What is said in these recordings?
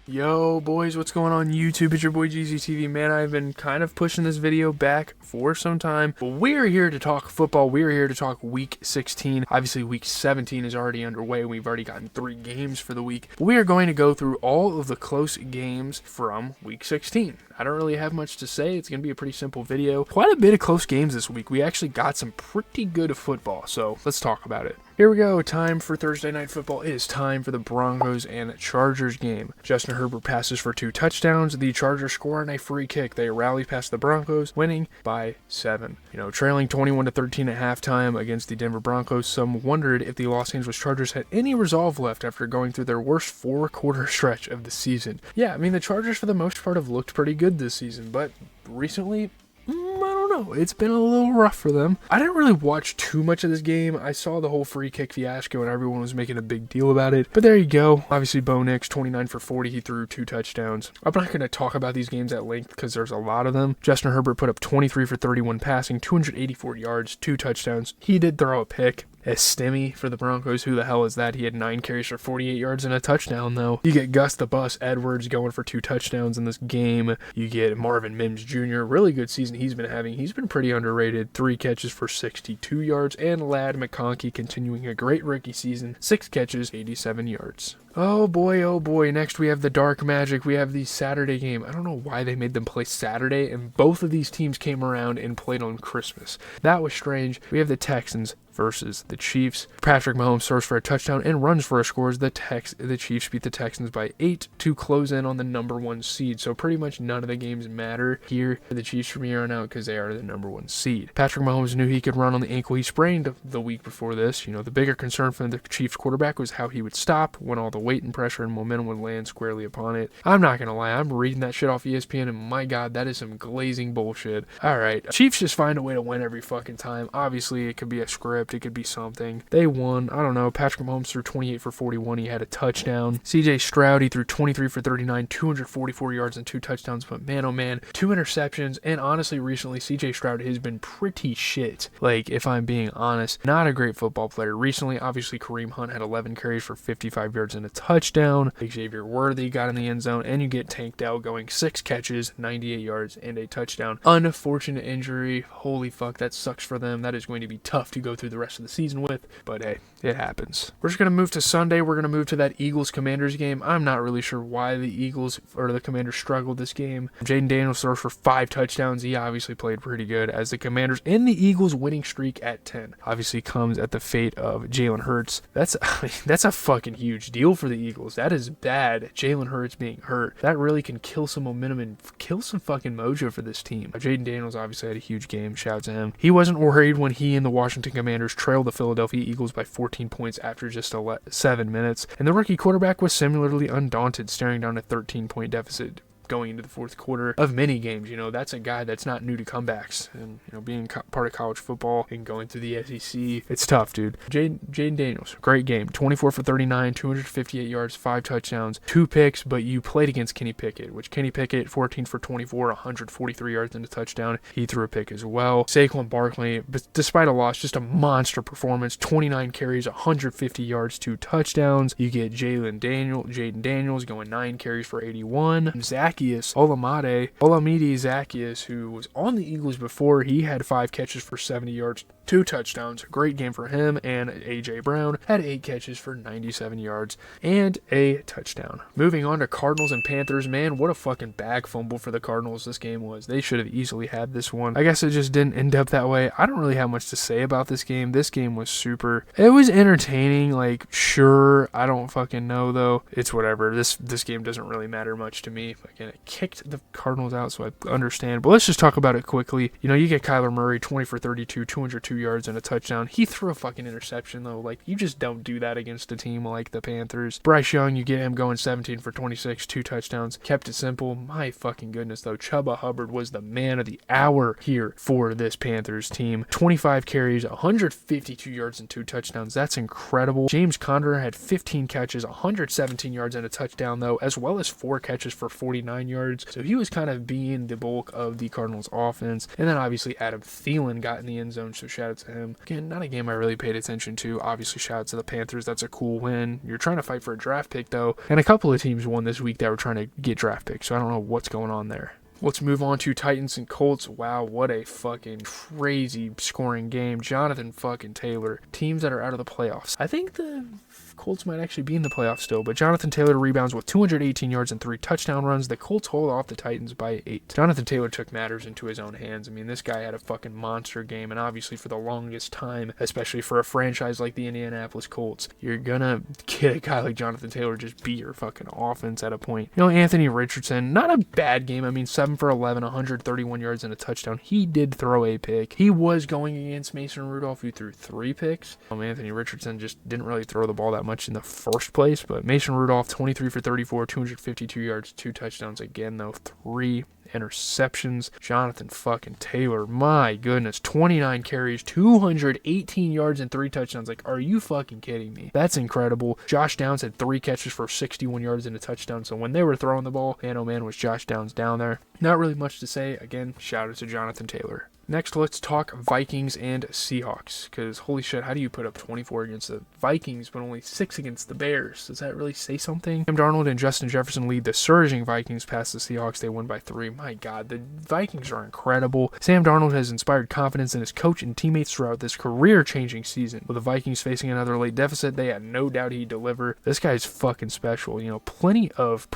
Yo, boys, what's going on YouTube? It's your boy GZTV. Man, I've been kind of pushing this video back for some time, but we're here to talk football. We're here to talk Week 16. Obviously, Week 17 is already underway. We've already gotten 3 games for the week. But we are going to go through all of the close games from Week 16. I don't really have much to say. It's going to be a pretty simple video. Quite a bit of close games this week. We actually got some pretty good football, so let's talk about it. Here we go. Time for Thursday Night Football. It is time for the Broncos and Chargers game. Justin Herbert passes for 2 touchdowns. The Chargers score on a free kick. They rally past the Broncos, winning by 7. Trailing 21-13 at halftime against the Denver Broncos. Some wondered if the Los Angeles Chargers had any resolve left after going through their worst 4-quarter stretch of the season. Yeah, I mean, the Chargers for the most part have looked pretty good this season, but recently, I don't know. It's been a little rough for them. I didn't really watch too much of this game. I saw the whole free kick fiasco and everyone was making a big deal about it. But there you go. Obviously, Bo Nix, 29 for 40. He threw 2 touchdowns. I'm not going to talk about these games at length because there's a lot of them. Justin Herbert put up 23 for 31 passing, 284 yards, 2 touchdowns. He did throw a pick. Estime for the Broncos. Who the hell is that? He had 9 carries for 48 yards and a touchdown, though. You get Gus the Bus Edwards going for 2 touchdowns in this game. You get Marvin Mims Jr. Really good season he's been having. He's been pretty underrated. 3 catches for 62 yards. And Ladd McConkey continuing a great rookie season. 6 catches, 87 yards. Oh boy. Next we have the Dark Magic. We have the Saturday game. I don't know why they made them play Saturday, and both of these teams came around and played on Christmas. That was strange. We have the Texans versus the Chiefs. Patrick Mahomes throws for a touchdown and runs for a score as the Chiefs beat the Texans by 8 to close in on the #1 seed. So pretty much none of the games matter here for the Chiefs from here on out because they are the #1 seed. Patrick Mahomes knew he could run on the ankle he sprained the week before this. The bigger concern for the Chiefs quarterback was how he would stop when all the weight and pressure and momentum would land squarely upon it. I'm not gonna lie, I'm reading that shit off ESPN and my god, that is some glazing bullshit. Alright, Chiefs just find a way to win every fucking time. Obviously, it could be a script, it could be something. They won. I don't know. Patrick Mahomes threw 28 for 41. He had a touchdown. CJ Stroud, he threw 23 for 39, 244 yards and 2 touchdowns. But man, oh man, 2 interceptions. And honestly, recently, CJ Stroud has been pretty shit. Like, if I'm being honest, not a great football player. Recently, obviously, Kareem Hunt had 11 carries for 55 yards and a touchdown. Xavier Worthy got in the end zone. And you get Tank Dell going 6 catches, 98 yards, and a touchdown. Unfortunate injury. Holy fuck, that sucks for them. That is going to be tough to go through the rest of the season with, but hey, it happens. We're just going to move to Sunday. We're going to move to that Eagles-Commanders game. I'm not really sure why the Eagles or the Commanders struggled this game. Jaden Daniels throws for 5 touchdowns. He obviously played pretty good as the Commanders and the Eagles winning streak at 10. Obviously comes at the fate of Jalen Hurts. That's a fucking huge deal for the Eagles. That is bad. Jalen Hurts being hurt. That really can kill some momentum and kill some fucking mojo for this team. Jaden Daniels obviously had a huge game. Shout out to him. He wasn't worried when he and the Washington Commanders trailed the Philadelphia Eagles by 14 points after just 7 minutes. And the rookie quarterback was similarly undaunted, staring down a 13-point deficit going into the 4th quarter of many games. That's a guy that's not new to comebacks. And, being part of college football and going through the SEC, it's tough, dude. Jaden Daniels, great game. 24 for 39, 258 yards, 5 touchdowns, 2 picks, but you played against Kenny Pickett, which Kenny Pickett, 14 for 24, 143 yards and a touchdown. He threw a pick as well. Saquon Barkley, but despite a loss, just a monster performance. 29 carries, 150 yards, 2 touchdowns. You get Jaden Daniels going 9 carries for 81. Olamide Zaccheaus, who was on the Eagles before, he had 5 catches for 70 yards, 2 touchdowns. Great game for him. And A.J. Brown had 8 catches for 97 yards and a touchdown. Moving on to Cardinals and Panthers. Man, what a fucking bag fumble for the Cardinals this game was. They should have easily had this one. I guess it just didn't end up that way. I don't really have much to say about this game. This game was it was entertaining. Like, sure, I don't fucking know, though. It's whatever. This game doesn't really matter much to me. Again, it kicked the Cardinals out, so I understand. But let's just talk about it quickly. You get Kyler Murray, 20 for 32, 202 yards and a touchdown. He threw a fucking interception, though. Like, you just don't do that against a team like the Panthers. Bryce Young, you get him going 17 for 26, 2 touchdowns. Kept it simple. My fucking goodness, though. Chuba Hubbard was the man of the hour here for this Panthers team. 25 carries, 152 yards and 2 touchdowns. That's incredible. James Conner had 15 catches, 117 yards and a touchdown, though, as well as 4 catches for 49 109 yards. So he was kind of being the bulk of the Cardinals offense. And then obviously Adam Thielen got in the end zone, so shout out to him. Again, not a game I really paid attention to. Obviously, shout out to the Panthers. That's a cool win. You're trying to fight for a draft pick, though. And a couple of teams won this week that were trying to get draft picks, so I don't know what's going on there. Let's move on to Titans and Colts. Wow, what a fucking crazy scoring game. Jonathan fucking Taylor. Teams that are out of the playoffs. I think the Colts might actually be in the playoffs still, but Jonathan Taylor rebounds with 218 yards and 3 touchdown runs. The Colts hold off the Titans by 8. Jonathan Taylor took matters into his own hands. I mean, this guy had a fucking monster game, and obviously for the longest time, especially for a franchise like the Indianapolis Colts, you're gonna get a guy like Jonathan Taylor just beat your fucking offense at a point. You know, Anthony Richardson, not a bad game. I mean, 7 for 11, 131 yards and a touchdown. He did throw a pick. He was going against Mason Rudolph, who threw 3 picks. Anthony Richardson just didn't really throw the ball that much in the first place, but Mason Rudolph, 23 for 34, 252 yards, 2 touchdowns. Again, though, 3 interceptions. Jonathan fucking Taylor, my goodness, 29 carries, 218 yards and 3 touchdowns. Like, are you fucking kidding me? That's incredible. Josh Downs had 3 catches for 61 yards and a touchdown. So when they were throwing the ball, man, oh man, was Josh Downs down there. Not really much to say. Again, shout out to Jonathan Taylor. Next, let's talk Vikings and Seahawks, because holy shit, how do you put up 24 against the Vikings but only 6 against the Bears? Does that really say something? Sam Darnold and Justin Jefferson lead the surging Vikings past the Seahawks. They win by 3. My God, the Vikings are incredible. Sam Darnold has inspired confidence in his coach and teammates throughout this career-changing season. With the Vikings facing another late deficit, they had no doubt he'd deliver. This guy's fucking special. You know, plenty of,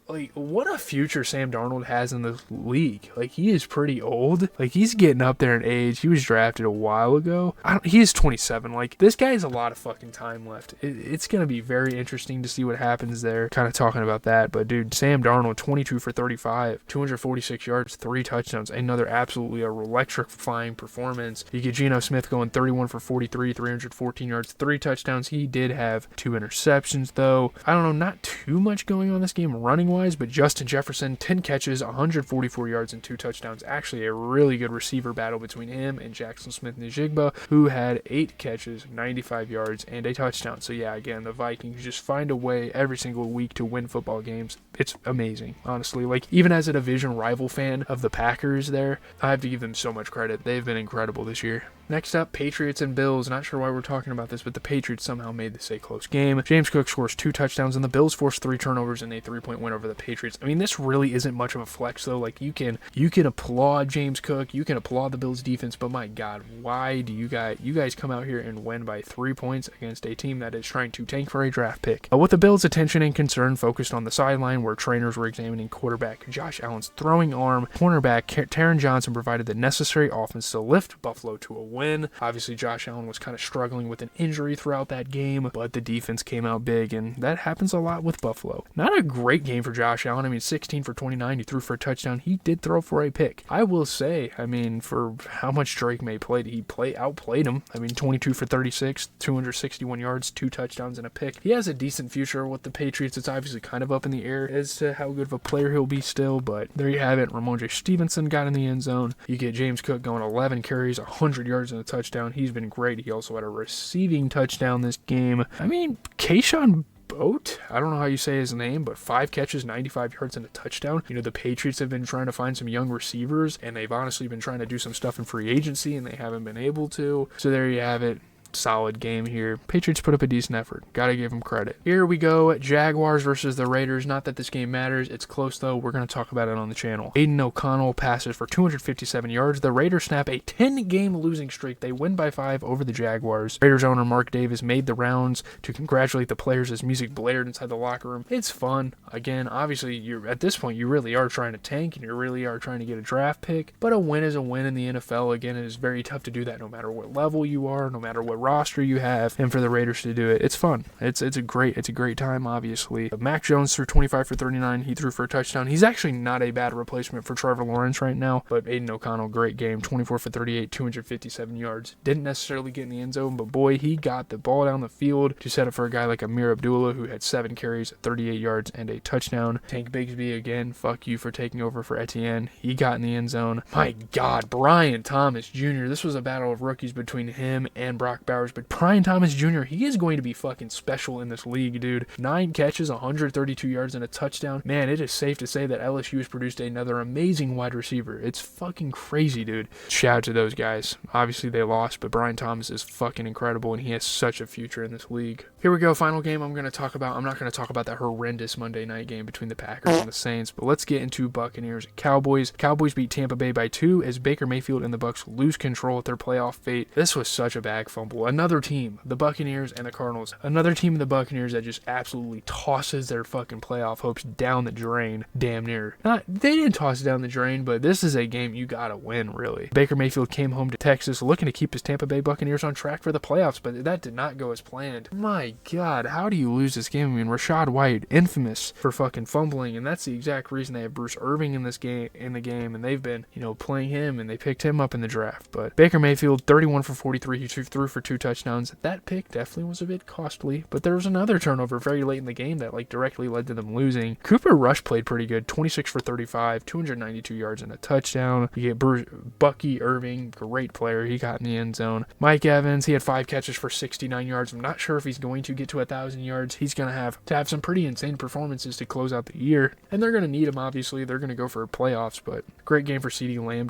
like, what a future Sam Darnold has in the league. Like, he is pretty old. Like, he's getting up there in age. He was drafted a while ago. He is 27. Like, this guy has a lot of fucking time left. It's going to be very interesting to see what happens there. Kind of talking about that. But, dude, Sam Darnold, 22 for 35, 246 yards, 3 touchdowns. Another absolutely electrifying performance. You get Geno Smith going 31 for 43, 314 yards, 3 touchdowns. He did have 2 interceptions, though. I don't know, not too much going on this game running-wise, but Justin Jefferson, 10 catches, 144 yards, and 2 touchdowns. Actually, a really good receiver battle between him and Jackson Smith-Njigba, who had 8 catches, 95 yards, and a touchdown. So yeah, again, the Vikings just find a way every single week to win football games. It's amazing, honestly. Like, even as a division rival fan of the Packers there, I have to give them so much credit. They've been incredible this year. Next up, Patriots and Bills. Not sure why we're talking about this, but the Patriots somehow made this a close game. James Cook scores 2 touchdowns, and the Bills forced 3 turnovers and a 3-point win over the Patriots. I mean, this really isn't much of a flex, though. Like, you can applaud James Cook, you can applaud the Bills defense, but my God, why do you guys come out here and win by 3 points against a team that is trying to tank for a draft pick? With the Bills' attention and concern focused on the sideline, where trainers were examining quarterback Josh Allen's throwing arm, cornerback Taron Johnson provided the necessary offense to lift Buffalo to a win. Obviously, Josh Allen was kind of struggling with an injury throughout that game, but the defense came out big, and that happens a lot with Buffalo. Not a great game for Josh Allen. I mean, 16 for 29, he threw for a touchdown. He did throw for a pick. I will say, I mean, for how much Drake May played, he outplayed him. I mean, 22 for 36, 261 yards, 2 touchdowns, and a pick. He has a decent future with the Patriots. It's obviously kind of up in the air as to how good of a player he'll be still, but there you have it. Ramondre Stevenson got in the end zone. You get James Cook going 11 carries, 100 yards, and a touchdown. He's been great. He also had a receiving touchdown this game. I mean, Keyshawn Boat, I don't know how you say his name, but 5 catches, 95 yards, and a touchdown. You know, the Patriots have been trying to find some young receivers, and they've honestly been trying to do some stuff in free agency, and they haven't been able to. So there you have it. Solid game here. Patriots put up a decent effort. Gotta give them credit. Here we go. Jaguars versus the Raiders. Not that this game matters. It's close, though. We're going to talk about it on the channel. Aiden O'Connell passes for 257 yards. The Raiders snap a 10-game losing streak. They win by 5 over the Jaguars. Raiders owner Mark Davis made the rounds to congratulate the players as music blared inside the locker room. It's fun. Again, obviously, you're at this point, you really are trying to tank, and you really are trying to get a draft pick. But a win is a win in the NFL. Again, it is very tough to do that no matter what level you are, no matter what roster you have, and for the Raiders to do it, it's fun. It's a great time, obviously. Mac Jones threw 25 for 39. He threw for a touchdown. He's actually not a bad replacement for Trevor Lawrence right now, but Aiden O'Connell, great game. 24 for 38, 257 yards. Didn't necessarily get in the end zone, but boy, he got the ball down the field to set up for a guy like Amir Abdullah, who had 7 carries, 38 yards, and a touchdown. Tank Bigsby, again, fuck you for taking over for Etienne. He got in the end zone. My God, Brian Thomas Jr., this was a battle of rookies between him and Brock Bowers, but Brian Thomas Jr., he is going to be fucking special in this league, dude. 9 catches, 132 yards, and a touchdown. Man, it is safe to say that LSU has produced another amazing wide receiver. It's fucking crazy, dude. Shout out to those guys. Obviously, they lost, but Brian Thomas is fucking incredible, and he has such a future in this league. Here we go, final game I'm going to talk about. I'm not going to talk about that horrendous Monday night game between the Packers and the Saints, but let's get into Buccaneers Cowboys. Cowboys beat Tampa Bay by 2 as Baker Mayfield and the Bucs lose control of their playoff fate. This was such a bag fumble. Another team, the Buccaneers and the Cardinals. Another team, the Buccaneers, that just absolutely tosses their fucking playoff hopes down the drain, damn near. They didn't toss it down the drain, but this is a game you gotta win, really. Baker Mayfield came home to Texas looking to keep his Tampa Bay Buccaneers on track for the playoffs, but that did not go as planned. My God, how do you lose this game? I mean, Rachaad White, infamous for fucking fumbling, and that's the exact reason they have Bruce Irving in the game, and they've been, playing him, and they picked him up in the draft. But Baker Mayfield, 31 for 43, he threw for 2 touchdowns. That pick definitely was a bit costly, but there was another turnover very late in the game that directly led to them losing. Cooper Rush played pretty good, 26 for 35, 292 yards and a touchdown. You get Bucky Irving, great player, he got in the end zone. Mike Evans, he had 5 catches for 69 yards. I'm not sure if he's going to get to 1,000 yards. He's going to have some pretty insane performances to close out the year, and they're going to need him, obviously. They're going to go for playoffs, but great game for CeeDee Lamb,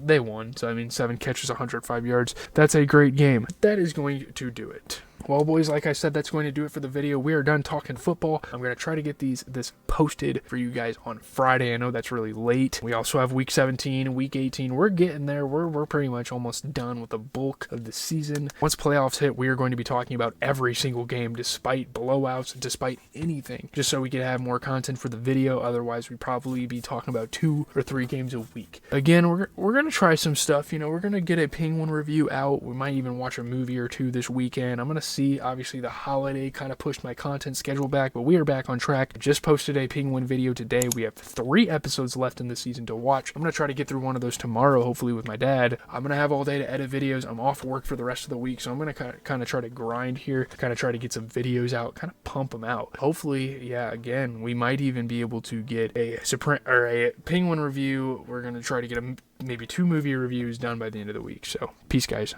they won, so 7 catches, 105 yards. That's a great game. That is going to do it. Well, boys, like I said, that's going to do it for the video. We are done talking football. I'm going to try to get this posted for you guys on Friday. I know that's really late. We also have week 17 and week 18. We're getting there. We're pretty much almost done with the bulk of the season. Once playoffs hit, we are going to be talking about every single game, despite blowouts, despite anything, just so we can have more content for the video. Otherwise, we'd probably be talking about 2 or 3 games a week. Again, we're going to try some stuff. We're going to get a Penguin review out. We might even watch a movie or 2 this weekend. I'm going to see, obviously the holiday kind of pushed my content schedule back, but we are back on track. Just posted a Penguin video today. We have 3 episodes left in the season to watch. I'm going to try to get through one of those tomorrow, hopefully with my dad. I'm going to have all day to edit videos. I'm off work for the rest of the week, so I'm going to kind of try to grind here, kind of try to get some videos out, kind of pump them out. Hopefully, yeah, again, we might even be able to get a Penguin review. We're going to try to get maybe 2 movie reviews done by the end of the week. So, peace, guys.